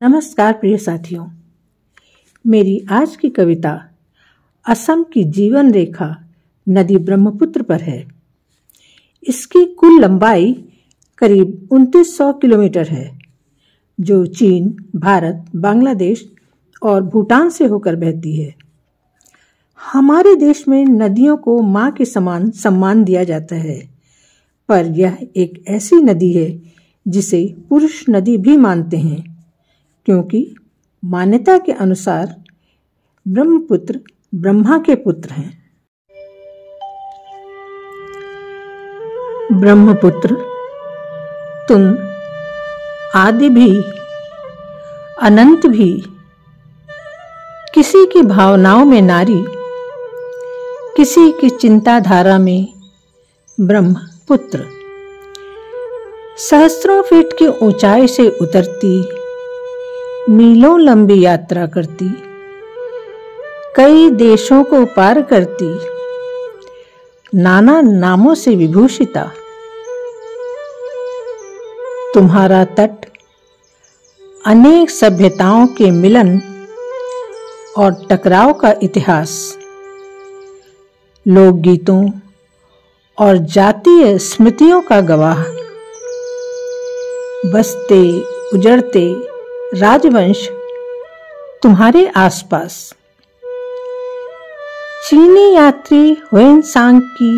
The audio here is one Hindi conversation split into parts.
नमस्कार प्रिय साथियों, मेरी आज की कविता असम की जीवन रेखा नदी ब्रह्मपुत्र पर है। इसकी कुल लंबाई करीब 2900 किलोमीटर है, जो चीन, भारत, बांग्लादेश और भूटान से होकर बहती है। हमारे देश में नदियों को मां के समान सम्मान दिया जाता है, पर यह एक ऐसी नदी है जिसे पुरुष नदी भी मानते हैं, क्योंकि मान्यता के अनुसार ब्रह्मपुत्र ब्रह्मा के पुत्र हैं। ब्रह्मपुत्र, तुम आदि भी अनंत भी, किसी की भावनाओं में नारी, किसी की चिंताधारा में ब्रह्मपुत्र। सहस्त्रों फीट की ऊंचाई से उतरती, मीलों लंबी यात्रा करती, कई देशों को पार करती, नाना नामों से विभूषिता। तुम्हारा तट अनेक सभ्यताओं के मिलन और टकराव का इतिहास, लोकगीतों और जातीय स्मृतियों का गवाह। बसते उजड़ते राजवंश तुम्हारे आसपास। चीनी यात्री हुएनसांग की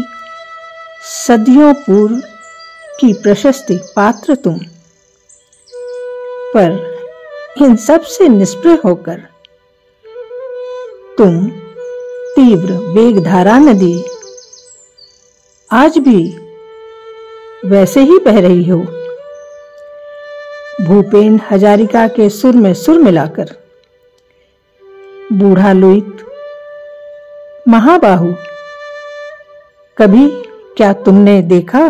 सदियों पूर्व की प्रशस्ति पात्र तुम, पर इन सब से निष्प्रह होकर तुम तीव्र वेगधारा नदी आज भी वैसे ही बह रही हो, भूपेन हजारिका के सुर में सुर मिलाकर। बूढ़ा लुईत, महाबाहु, कभी क्या तुमने देखा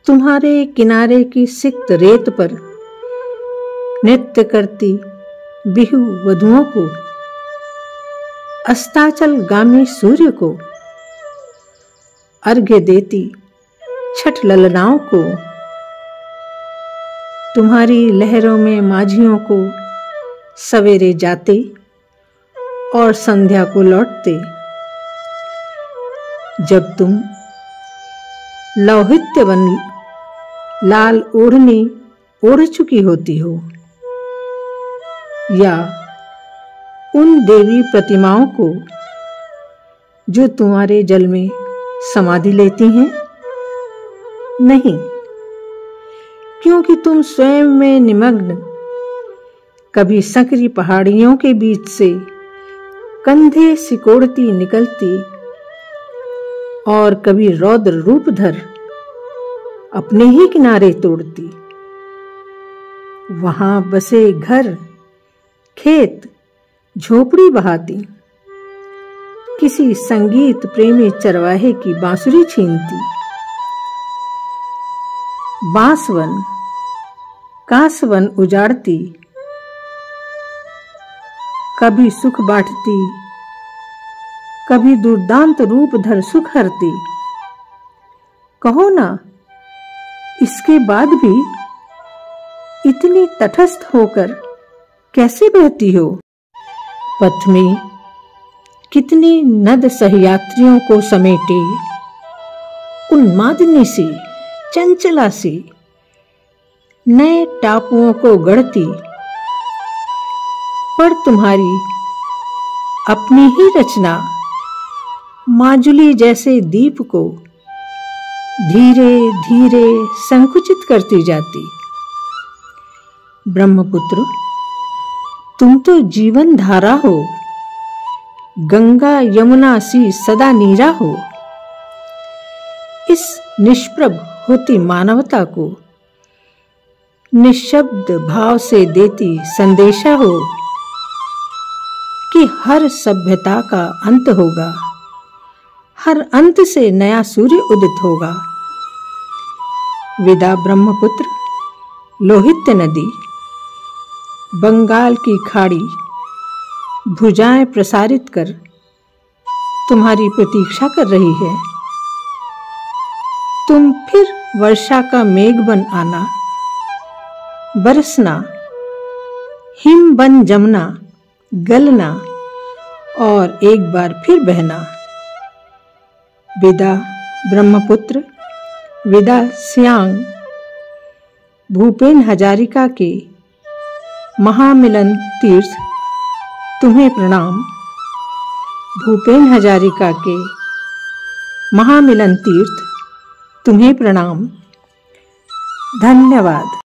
तुम्हारे किनारे की सिक्त रेत पर नृत्य करती बिहू वधुओं को, अस्ताचल गामी सूर्य को, अर्घ्य देती छठ ललनाओं को, तुम्हारी लहरों में माझियों को सवेरे जाते और संध्या को लौटते, जब तुम लौहित्यवन लाल ओढ़नी ओढ़ चुकी होती हो, या उन देवी प्रतिमाओं को जो तुम्हारे जल में समाधि लेती हैं? नहीं, क्योंकि तुम स्वयं में निमग्न, कभी संकरी पहाड़ियों के बीच से कंधे सिकोड़ती निकलती, और कभी रौद्र रूप धर अपने ही किनारे तोड़ती। वहां बसे घर, खेत, झोपड़ी बहाती, किसी संगीत प्रेमी चरवाहे की बांसुरी छीनती। बांसवन, कांसवन उजाड़ती, कभी सुख बांटती, कभी दुर्दांत रूप धर सुख हरती। कहो ना, इसके बाद भी इतनी तटस्थ होकर कैसे बहती हो? पथ में कितनी नद सहयात्रियों को समेटे, उन्मादिनी सी, चंचला सी, नए टापुओं को गढ़ती, पर तुम्हारी अपनी ही रचना माजुली जैसे दीप को धीरे धीरे संकुचित करती जाती। ब्रह्मपुत्र, तुम तो जीवन धारा हो, गंगा यमुना सी सदा नीरा हो। इस निष्प्रभ होती मानवता को निशब्द भाव से देती संदेशा हो कि हर सभ्यता का अंत होगा, हर अंत से नया सूर्य उदित होगा। विदा ब्रह्मपुत्र, लोहित्य नदी, बंगाल की खाड़ी भुजाएं प्रसारित कर तुम्हारी प्रतीक्षा कर रही है। तुम फिर वर्षा का मेघ बन आना, बरसना, हिम बन जमुना गलना और एक बार फिर बहना। विदा ब्रह्मपुत्र, विदा सियांग। भूपेन हजारिका के महामिलन तीर्थ तुम्हें प्रणाम। भूपेन हजारिका के महामिलन तीर्थ तुम्हें प्रणाम। धन्यवाद।